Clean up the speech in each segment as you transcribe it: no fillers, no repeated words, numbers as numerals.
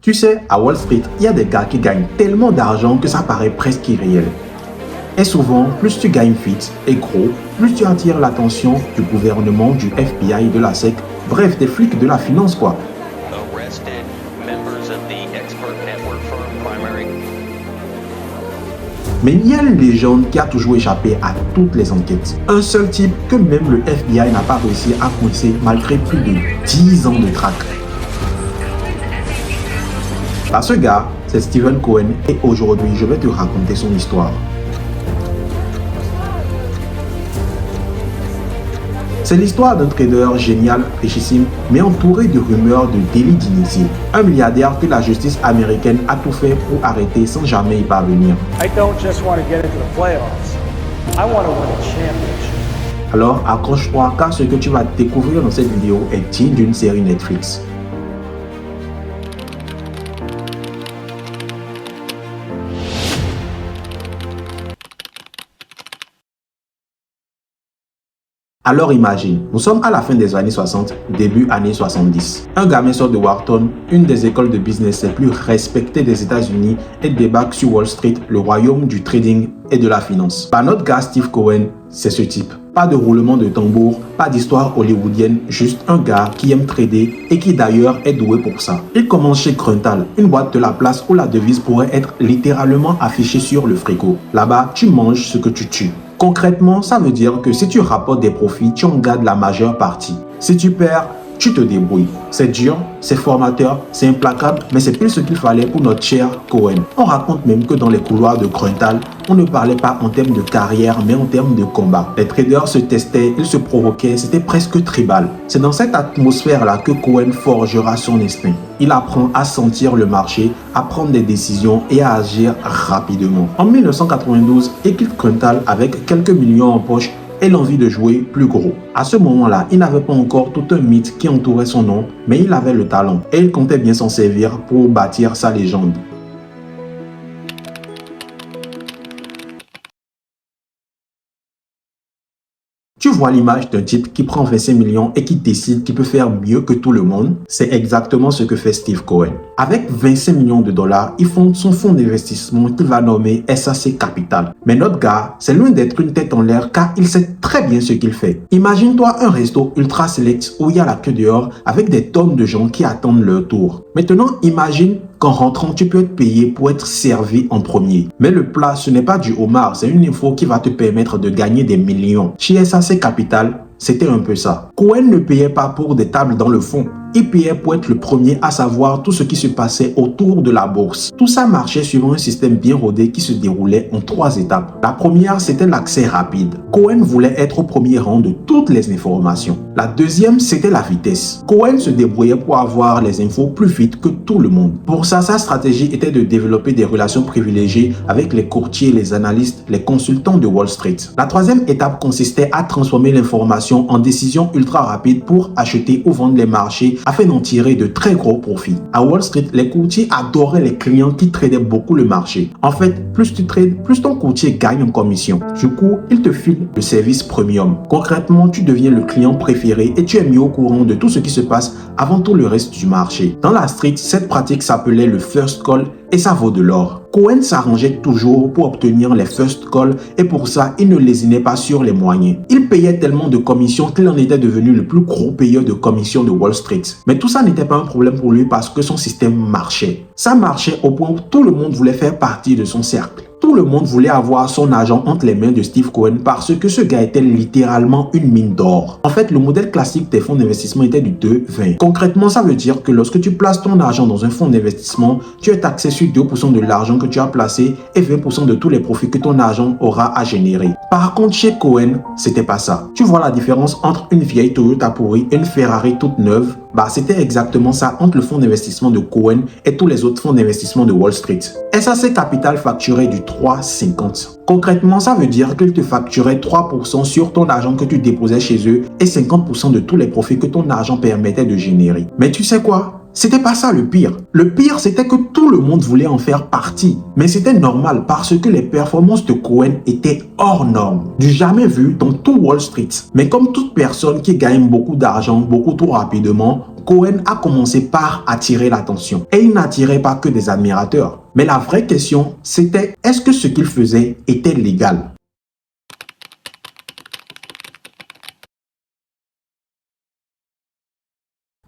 Tu sais, à Wall Street, il y a des gars qui gagnent tellement d'argent que ça paraît presque irréel. Et souvent, plus tu gagnes vite et gros, plus tu attires l'attention du gouvernement, du FBI, de la SEC, bref, des flics de la finance quoi. Mais il y a une légende qui a toujours échappé à toutes les enquêtes. Un seul type que même le FBI n'a pas réussi à coincer malgré plus de 10 ans de traque. Bah, ce gars, c'est Stephen Cohen et aujourd'hui, je vais te raconter son histoire. C'est l'histoire d'un trader génial, richissime, mais entouré de rumeurs de délit d'initié. Un milliardaire que la justice américaine a tout fait pour arrêter sans jamais y parvenir. Alors accroche-toi car ce que tu vas découvrir dans cette vidéo est digne d'une série Netflix. Alors imagine, nous sommes à la fin des années 60, début années 70. Un gamin sort de Wharton, une des écoles de business les plus respectées des États-Unis, et débarque sur Wall Street, le royaume du trading et de la finance. Bah, notre gars Steve Cohen, c'est ce type. Pas de roulement de tambour, pas d'histoire hollywoodienne, juste un gars qui aime trader et qui d'ailleurs est doué pour ça. Il commence chez Gruntal, une boîte de la place où la devise pourrait être littéralement affichée sur le frigo. Là-bas, tu manges ce que tu tues. Concrètement, ça veut dire que si tu rapportes des profits, tu en gardes la majeure partie. Si tu perds, tu te débrouilles. C'est dur, c'est formateur, c'est implacable, mais c'est pile ce qu'il fallait pour notre cher Cohen. On raconte même que dans les couloirs de Gruntal, on ne parlait pas en termes de carrière, mais en termes de combat. Les traders se testaient, ils se provoquaient, c'était presque tribal. C'est dans cette atmosphère-là que Cohen forgera son instinct. Il apprend à sentir le marché, à prendre des décisions et à agir rapidement. En 1992, il quitte Gruntal avec quelques millions en poche et l'envie de jouer plus gros. À ce moment-là, il n'avait pas encore tout un mythe qui entourait son nom, mais il avait le talent et il comptait bien s'en servir pour bâtir sa légende. Tu vois l'image d'un type qui prend 25 millions et qui décide qu'il peut faire mieux que tout le monde? C'est exactement ce que fait Steve Cohen. Avec 25 millions de dollars, il fonde son fonds d'investissement qu'il va nommer SAC Capital. Mais notre gars, c'est loin d'être une tête en l'air car il sait très bien ce qu'il fait. Imagine-toi un resto ultra select où il y a la queue dehors avec des tonnes de gens qui attendent leur tour. Maintenant, imagine qu'en rentrant, tu peux être payé pour être servi en premier. Mais le plat, ce n'est pas du homard, c'est une info qui va te permettre de gagner des millions. Chez SAC Capital, c'était un peu ça. Cohen ne payait pas pour des tables dans le fond. Il payait pour être le premier à savoir tout ce qui se passait autour de la bourse. Tout ça marchait suivant un système bien rodé qui se déroulait en 3 étapes. La première, c'était l'accès rapide. Cohen voulait être au premier rang de toutes les informations. La deuxième, c'était la vitesse. Cohen se débrouillait pour avoir les infos plus vite que tout le monde. Pour ça, sa stratégie était de développer des relations privilégiées avec les courtiers, les analystes, les consultants de Wall Street. La troisième étape consistait à transformer l'information en décisions ultra rapides pour acheter ou vendre les marchés afin d'en tirer de très gros profits. À Wall Street, les courtiers adoraient les clients qui tradaient beaucoup le marché. En fait, plus tu trades, plus ton courtier gagne en commission. Du coup, il te file le service premium. Concrètement, tu deviens le client préféré et tu es mis au courant de tout ce qui se passe avant tout le reste du marché. Dans la street, cette pratique s'appelait le first call et ça vaut de l'or. Cohen s'arrangeait toujours pour obtenir les first calls et pour ça, il ne lésinait pas sur les moyens. Il payait tellement de commissions qu'il en était devenu le plus gros payeur de commissions de Wall Street. Mais tout ça n'était pas un problème pour lui parce que son système marchait. Ça marchait au point où tout le monde voulait faire partie de son cercle. Tout le monde voulait avoir son argent entre les mains de Steve Cohen parce que ce gars était littéralement une mine d'or. En fait, le modèle classique des fonds d'investissement était du 2-20. Concrètement, ça veut dire que lorsque tu places ton argent dans un fonds d'investissement, tu es taxé sur 2% de l'argent que tu as placé et 20% de tous les profits que ton argent aura à générer. Par contre, chez Cohen, c'était pas ça. Tu vois la différence entre une vieille Toyota pourrie et une Ferrari toute neuve? Bah, c'était exactement ça entre le fonds d'investissement de Cohen et tous les autres fonds d'investissement de Wall Street. SAC Capital facturait du 3,50. Concrètement, ça veut dire qu'ils te facturaient 3% sur ton argent que tu déposais chez eux et 50% de tous les profits que ton argent permettait de générer. Mais tu sais quoi? C'était pas ça le pire. Le pire, c'était que tout le monde voulait en faire partie. Mais c'était normal parce que les performances de Cohen étaient hors normes. Du jamais vu dans tout Wall Street. Mais comme toute personne qui gagne beaucoup d'argent beaucoup trop rapidement, Cohen a commencé par attirer l'attention. Et il n'attirait pas que des admirateurs. Mais la vraie question, c'était est-ce que ce qu'il faisait était légal?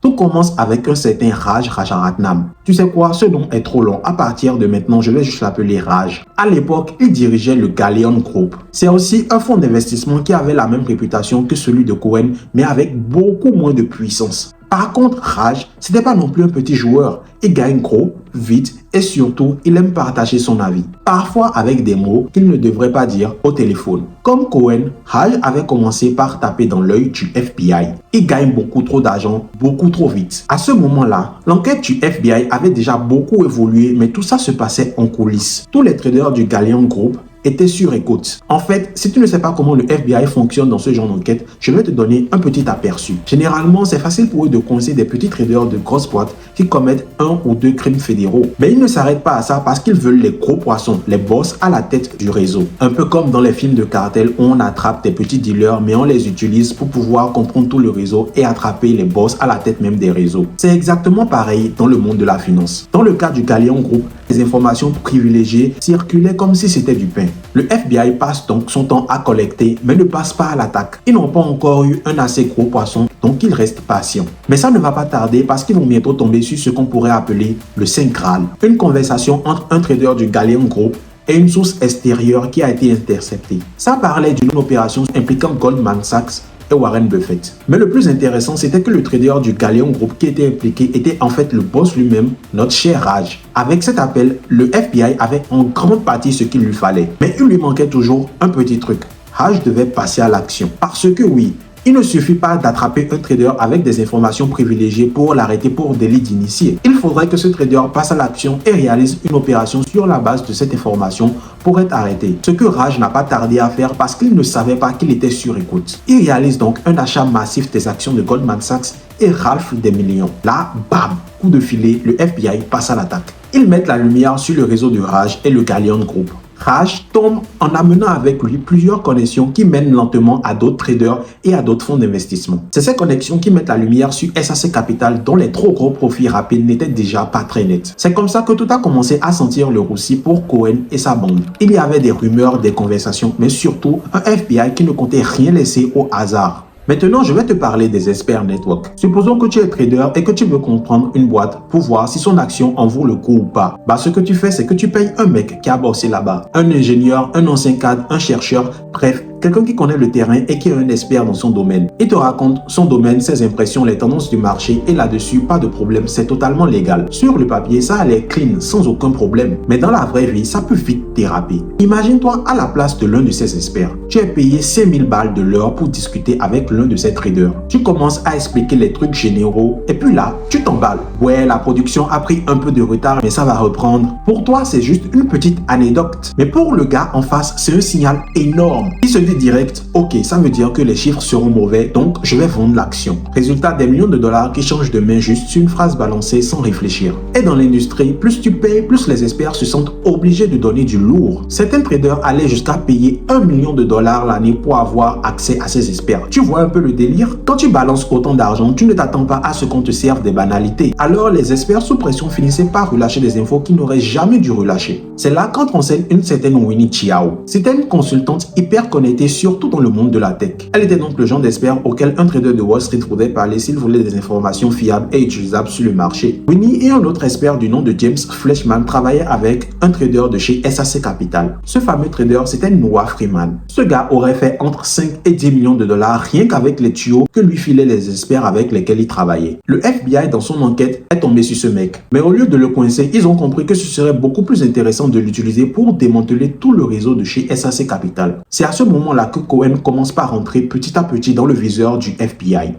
Tout commence avec un certain Raj Rajaratnam. Tu sais quoi, ce nom est trop long. À partir de maintenant, je vais juste l'appeler Raj. À l'époque, il dirigeait le Galleon Group. C'est aussi un fonds d'investissement qui avait la même réputation que celui de Cohen, mais avec beaucoup moins de puissance. Par contre, Raj, c'était pas non plus un petit joueur. Il gagne gros, vite et surtout, il aime partager son avis. Parfois avec des mots qu'il ne devrait pas dire au téléphone. Comme Cohen, Raj avait commencé par taper dans l'œil du FBI. Il gagne beaucoup trop d'argent, beaucoup trop vite. À ce moment-là, l'enquête du FBI avait déjà beaucoup évolué, mais tout ça se passait en coulisses. Tous les traders du Galleon Group étaient sur écoute. En fait, si tu ne sais pas comment le FBI fonctionne dans ce genre d'enquête, je vais te donner un petit aperçu. Généralement, c'est facile pour eux de coincer des petits traders de grosses boîtes qui commettent 1 ou 2 crimes fédéraux. Mais ils ne s'arrêtent pas à ça parce qu'ils veulent les gros poissons, les boss à la tête du réseau. Un peu comme dans les films de cartel où on attrape des petits dealers mais on les utilise pour pouvoir comprendre tout le réseau et attraper les boss à la tête même des réseaux. C'est exactement pareil dans le monde de la finance. Dans le cas du Galleon Group, les informations privilégiées circulaient comme si c'était du pain. Le FBI passe donc son temps à collecter, mais ne passe pas à l'attaque. Ils n'ont pas encore eu un assez gros poisson, donc ils restent patients. Mais ça ne va pas tarder parce qu'ils vont bientôt tomber sur ce qu'on pourrait appeler le Saint Graal. Une conversation entre un trader du Galleon Group et une source extérieure qui a été interceptée. Ça parlait d'une opération impliquant Goldman Sachs et Warren Buffett. Mais le plus intéressant, c'était que le trader du Galleon Group qui était impliqué était en fait le boss lui-même, notre cher Raj. Avec cet appel, le FBI avait en grande partie ce qu'il lui fallait. Mais il lui manquait toujours un petit truc. Raj devait passer à l'action. Parce que oui, il ne suffit pas d'attraper un trader avec des informations privilégiées pour l'arrêter pour délit d'initié. Il faudrait que ce trader passe à l'action et réalise une opération sur la base de cette information pour être arrêté. Ce que Raj n'a pas tardé à faire parce qu'il ne savait pas qu'il était sur écoute. Il réalise donc un achat massif des actions de Goldman Sachs et rafle des millions. Là, bam, coup de filet, le FBI passe à l'attaque. Ils mettent la lumière sur le réseau de Raj et le Galleon Group. Raj tombe en amenant avec lui plusieurs connexions qui mènent lentement à d'autres traders et à d'autres fonds d'investissement. C'est ces connexions qui mettent la lumière sur SAC Capital dont les trop gros profits rapides n'étaient déjà pas très nets. C'est comme ça que tout a commencé à sentir le roussi pour Cohen et sa bande. Il y avait des rumeurs, des conversations, mais surtout un FBI qui ne comptait rien laisser au hasard. Maintenant, je vais te parler des experts network. Supposons que tu es trader et que tu veux comprendre une boîte pour voir si son action en vaut le coup ou pas. Ce que tu fais, c'est que tu payes un mec qui a bossé là-bas. Un ingénieur, un ancien cadre, un chercheur, bref, quelqu'un qui connaît le terrain et qui est un expert dans son domaine. Il te raconte son domaine, ses impressions, les tendances du marché et là-dessus, pas de problème, c'est totalement légal. Sur le papier, ça a l'air clean, sans aucun problème. Mais dans la vraie vie, ça peut vite déraper. Imagine-toi à la place de l'un de ces experts. Tu es payé 5000 balles de l'heure pour discuter avec l'un de ces traders. Tu commences à expliquer les trucs généraux et puis là, tu t'emballes. Ouais, la production a pris un peu de retard, mais ça va reprendre. Pour toi, c'est juste une petite anecdote. Mais pour le gars en face, c'est un signal énorme. Il se dit direct, ok, ça veut dire que les chiffres seront mauvais, donc je vais vendre l'action. Résultat, des millions de dollars qui changent de main juste sur une phrase balancée sans réfléchir. Et dans l'industrie, plus tu payes, plus les experts se sentent obligés de donner du lourd. Certains traders allaient jusqu'à payer 1 million de dollars l'année pour avoir accès à ces experts. Tu vois un peu le délire? Quand tu balances autant d'argent, tu ne t'attends pas à ce qu'on te serve des banalités. Alors les experts sous pression finissaient par relâcher des infos qu'ils n'auraient jamais dû relâcher. C'est là qu'entre en scène une certaine Winnie Chiao. C'était une consultante hyper connectée surtout dans le monde de la tech. Elle était donc le genre d'expert auquel un trader de Wall Street voudrait parler s'il voulait des informations fiables et utilisables sur le marché. Winnie et un autre expert du nom de James Fleischman travaillaient avec un trader de chez SAC Capital. Ce fameux trader, c'était Noah Freeman. Ce gars aurait fait entre 5 et 10 millions de dollars rien qu'avec les tuyaux que lui filaient les experts avec lesquels il travaillait. Le FBI, dans son enquête, est tombé sur ce mec. Mais au lieu de le coincer, ils ont compris que ce serait beaucoup plus intéressant de l'utiliser pour démanteler tout le réseau de chez SAC Capital. C'est à ce moment-là que Cohen commence par rentrer petit à petit dans le viseur du FBI.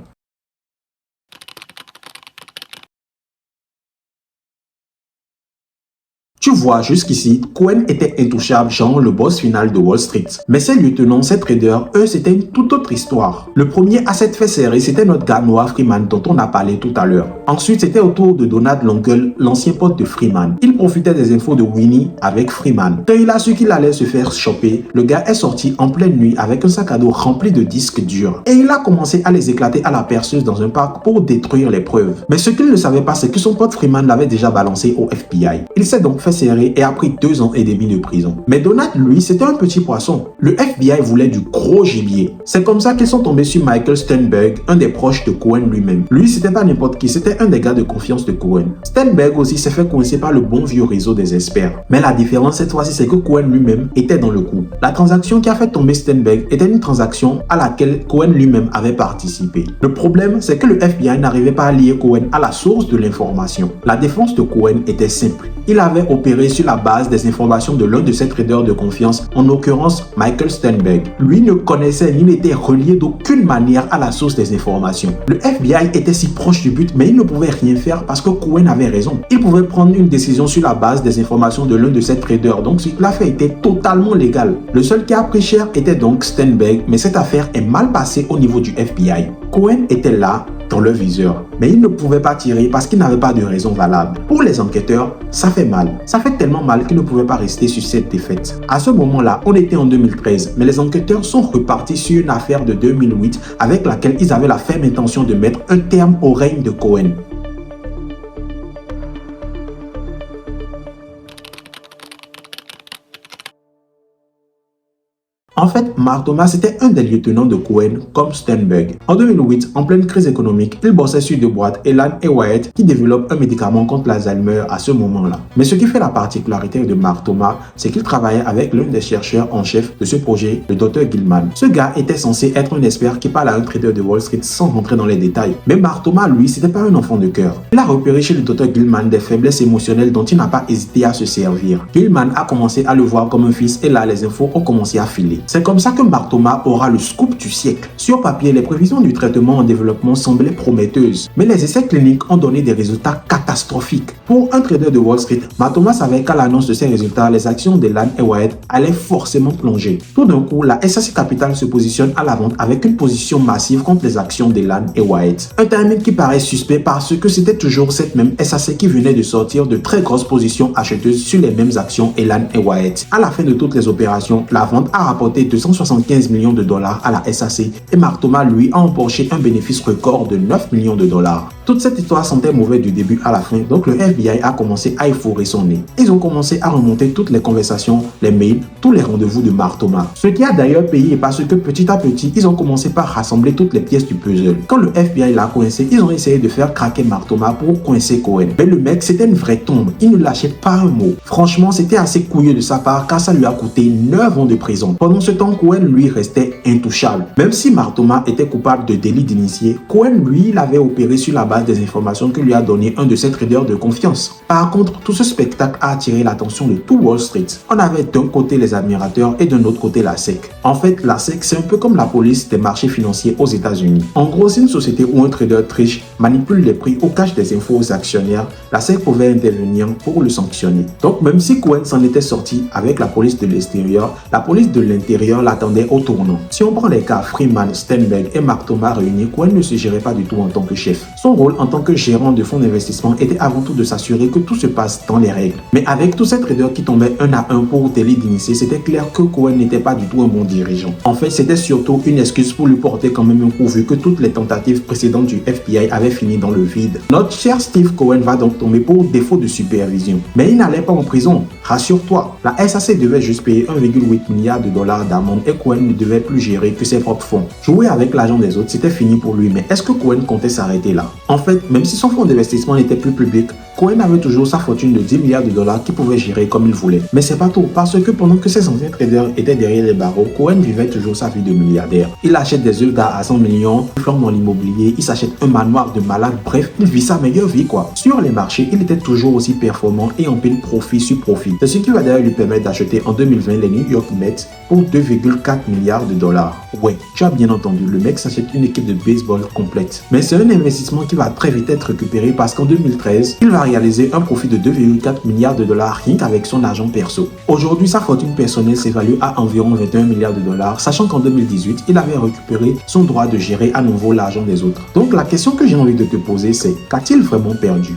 Tu vois, jusqu'ici, Cohen était intouchable, genre le boss final de Wall Street. Mais ces lieutenants, ces traders, eux, c'était une toute autre histoire. Le premier à s'être fait serrer, c'était notre gars Noah Freeman dont on a parlé tout à l'heure. Ensuite, c'était au tour de Donald Longle, l'ancien pote de Freeman. Il profitait des infos de Winnie avec Freeman. Quand il a su qu'il allait se faire choper, le gars est sorti en pleine nuit avec un sac à dos rempli de disques durs. Et il a commencé à les éclater à la perceuse dans un parc pour détruire les preuves. Mais ce qu'il ne savait pas, c'est que son pote Freeman l'avait déjà balancé au FBI. Il s'est donc fait serrer et a pris 2 ans et demi de prison. Mais Donald, lui, c'était un petit poisson. Le FBI voulait du gros gibier. C'est comme ça qu'ils sont tombés sur Michael Steinberg, un des proches de Cohen lui-même. Lui, c'était pas n'importe qui, c'était un des gars de confiance de Cohen. Steinberg aussi s'est fait coincer par le bon vieux réseau des experts. Mais la différence cette fois-ci, c'est que Cohen lui-même était dans le coup. La transaction qui a fait tomber Steinberg était une transaction à laquelle Cohen lui-même avait participé. Le problème, c'est que le FBI n'arrivait pas à lier Cohen à la source de l'information. La défense de Cohen était simple. Il avait opéré sur la base des informations de l'un de ses traders de confiance, en l'occurrence Michael Steinberg. Lui ne connaissait ni n'était relié d'aucune manière à la source des informations. Le FBI était si proche du but, mais il ne pouvait rien faire parce que Cohen avait raison. Il pouvait prendre une décision sur la base des informations de l'un de ses traders, donc ce qu'il a fait était totalement légal. Le seul qui a pris cher était donc Steinberg, mais cette affaire est mal passée au niveau du FBI. Cohen était là, dans le viseur, mais il ne pouvait pas tirer parce qu'il n'avait pas de raison valable. Pour les enquêteurs, ça fait mal. Ça fait tellement mal qu'ils ne pouvaient pas rester sur cette défaite. À ce moment-là, on était en 2013, mais les enquêteurs sont repartis sur une affaire de 2008 avec laquelle ils avaient la ferme intention de mettre un terme au règne de Cohen. En fait, Mark Thomas était un des lieutenants de Cohen comme Steinberg. En 2008, en pleine crise économique, il bossait sur 2 boîtes, Elan et Wyatt, qui développent un médicament contre l'Alzheimer à ce moment-là. Mais ce qui fait la particularité de Mark Thomas, c'est qu'il travaillait avec l'un des chercheurs en chef de ce projet, le Dr Gilman. Ce gars était censé être un expert qui parle à un trader de Wall Street sans rentrer dans les détails. Mais Mark Thomas, lui, c'était pas un enfant de cœur. Il a repéré chez le Dr Gilman des faiblesses émotionnelles dont il n'a pas hésité à se servir. Gilman a commencé à le voir comme un fils et là, les infos ont commencé à filer. C'est comme ça que Mark Thomas aura le scoop du siècle. Sur papier, les prévisions du traitement en développement semblaient prometteuses, mais les essais cliniques ont donné des résultats catastrophiques. Pour un trader de Wall Street, Mark Thomas savait qu'à l'annonce de ces résultats, les actions d'Elan et Wyatt allaient forcément plonger. Tout d'un coup, la SAC Capital se positionne à la vente avec une position massive contre les actions d'Elan et Wyatt. Un timing qui paraît suspect parce que c'était toujours cette même SAC qui venait de sortir de très grosses positions acheteuses sur les mêmes actions Elan et Wyatt. À la fin de toutes les opérations, la vente a rapporté 275 millions de dollars à la SAC et Mark Thomas, lui, a empoché un bénéfice record de 9 millions de dollars. Toute cette histoire sentait mauvais du début à la fin, donc le FBI a commencé à y fourrer son nez. Ils ont commencé à remonter toutes les conversations, les mails, tous les rendez-vous de Mark Thomas. Ce qui a d'ailleurs payé parce que petit à petit, ils ont commencé par rassembler toutes les pièces du puzzle. Quand le FBI l'a coincé, ils ont essayé de faire craquer Mark Thomas pour coincer Cohen. Mais le mec, c'était une vraie tombe. Il ne lâchait pas un mot. Franchement, c'était assez couilleux de sa part car ça lui a coûté 9 ans de prison. Pendant ce temps, Cohen, lui, restait intouchable. Même si Mark Thomas était coupable de délit d'initié, Cohen, lui, il avait opéré sur la base des informations que lui a donné un de ses traders de confiance. Par contre, tout ce spectacle a attiré l'attention de tout Wall Street. On avait d'un côté les admirateurs et d'un autre côté la SEC. En fait, la SEC, c'est un peu comme la police des marchés financiers aux États-Unis. En gros, si une société ou un trader triche, manipule les prix ou cache des infos aux actionnaires, la SEC pouvait intervenir pour le sanctionner. Donc, même si Cohen s'en était sorti avec la police de l'extérieur, la police de l'intérieur l'attendait au tournant. Si on prend les cas Freeman, Steinberg et Mark Thomas réunis, Cohen ne se gérait pas du tout en tant que chef. Son rôle en tant que gérant de fonds d'investissement était avant tout de s'assurer que tout se passe dans les règles. Mais avec tous ces traders qui tombaient un à un pour délit d'initié, c'était clair que Cohen n'était pas du tout un bon dirigeant. En fait, c'était surtout une excuse pour lui porter quand même un coup vu que toutes les tentatives précédentes du FBI avaient fini dans le vide. Notre cher Steve Cohen va donc tomber pour défaut de supervision. Mais il n'allait pas en prison. Rassure-toi, la SAC devait juste payer 1,8 milliard de dollars d'amende et Cohen ne devait plus gérer que ses propres fonds. Jouer avec l'argent des autres, c'était fini pour lui, mais est-ce que Cohen comptait s'arrêter là? En fait, même si son fonds d'investissement n'était plus public, Cohen avait toujours sa fortune de 10 milliards de dollars qu'il pouvait gérer comme il voulait. Mais c'est pas tout, parce que pendant que ses anciens traders étaient derrière les barreaux, Cohen vivait toujours sa vie de milliardaire. Il achète des œufs d'art à 100 millions, il flambe dans l'immobilier, il s'achète un manoir de malade, bref, il vit sa meilleure vie quoi. Sur les marchés, il était toujours aussi performant et empile profit sur profit. C'est ce qui va d'ailleurs lui permettre d'acheter en 2020 les New York Mets pour 2,4 milliards de dollars. Ouais, tu as bien entendu, le mec s'achète une équipe de baseball complète. Mais c'est un investissement qui va très vite être récupéré parce qu'en 2013, il va réalisé un profit de 2,4 milliards de dollars rien qu'avec son argent perso. Aujourd'hui, sa fortune personnelle s'évalue à environ 21 milliards de dollars, sachant qu'en 2018, il avait récupéré son droit de gérer à nouveau l'argent des autres. Donc la question que j'ai envie de te poser, c'est qu'a-t-il vraiment perdu?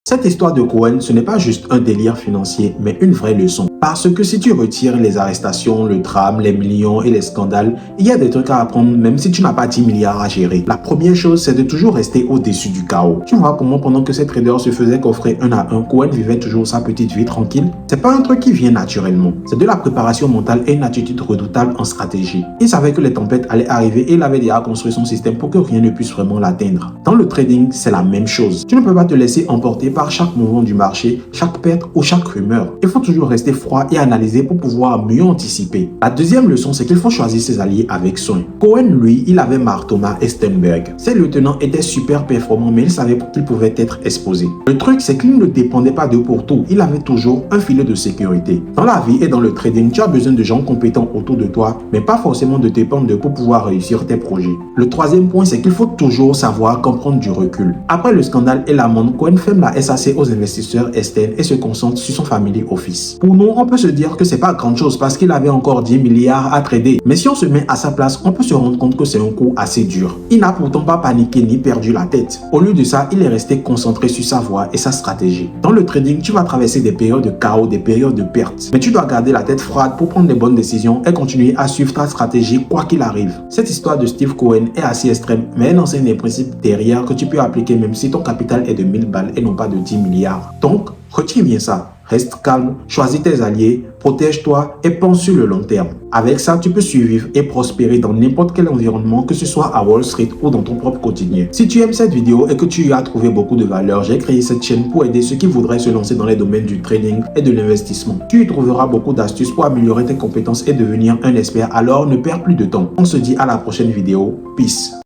Cette histoire de Cohen, ce n'est pas juste un délire financier, mais une vraie leçon. Parce que si tu retires les arrestations, le drame, les millions et les scandales, il y a des trucs à apprendre même si tu n'as pas 10 milliards à gérer. La première chose, c'est de toujours rester au-dessus du chaos. Tu vois comment pendant que ces traders se faisaient coffrer un à un, Cohen vivait toujours sa petite vie tranquille? C'est pas un truc qui vient naturellement. C'est de la préparation mentale et une attitude redoutable en stratégie. Il savait que les tempêtes allaient arriver et il avait déjà construit son système pour que rien ne puisse vraiment l'atteindre. Dans le trading, c'est la même chose. Tu ne peux pas te laisser emporter par chaque mouvement du marché, chaque perte ou chaque rumeur. Il faut toujours rester froid et analyser pour pouvoir mieux anticiper. La deuxième leçon, c'est qu'il faut choisir ses alliés avec soin. Cohen, lui, il avait Mark Thomas et Steinberg. Ces lieutenants étaient super performants, mais il savait qu'ils pouvaient être exposés. Le truc, c'est qu'il ne dépendait pas d'eux pour tout. Il avait toujours un filet de sécurité. Dans la vie et dans le trading, tu as besoin de gens compétents autour de toi, mais pas forcément de dépendre d'eux pour pouvoir réussir tes projets. Le troisième point, c'est qu'il faut toujours savoir quand prendre du recul. Après le scandale et l'amende, Cohen ferme la SAC aux investisseurs externes et se concentre sur son family office. Pour nous, on peut se dire que c'est pas grand chose parce qu'il avait encore 10 milliards à trader. Mais si on se met à sa place, on peut se rendre compte que c'est un coup assez dur. Il n'a pourtant pas paniqué ni perdu la tête. Au lieu de ça, il est resté concentré sur sa voie et sa stratégie. Dans le trading, tu vas traverser des périodes de chaos, des périodes de pertes. Mais tu dois garder la tête froide pour prendre les bonnes décisions et continuer à suivre ta stratégie quoi qu'il arrive. Cette histoire de Steve Cohen est assez extrême, mais elle enseigne des principes derrière que tu peux appliquer même si ton capital est de 1000 balles et non pas de 10 milliards. Donc, retiens bien ça. Reste calme, choisis tes alliés, protège-toi et pense sur le long terme. Avec ça, tu peux survivre et prospérer dans n'importe quel environnement, que ce soit à Wall Street ou dans ton propre quotidien. Si tu aimes cette vidéo et que tu y as trouvé beaucoup de valeur, j'ai créé cette chaîne pour aider ceux qui voudraient se lancer dans les domaines du trading et de l'investissement. Tu y trouveras beaucoup d'astuces pour améliorer tes compétences et devenir un expert, alors ne perds plus de temps. On se dit à la prochaine vidéo. Peace.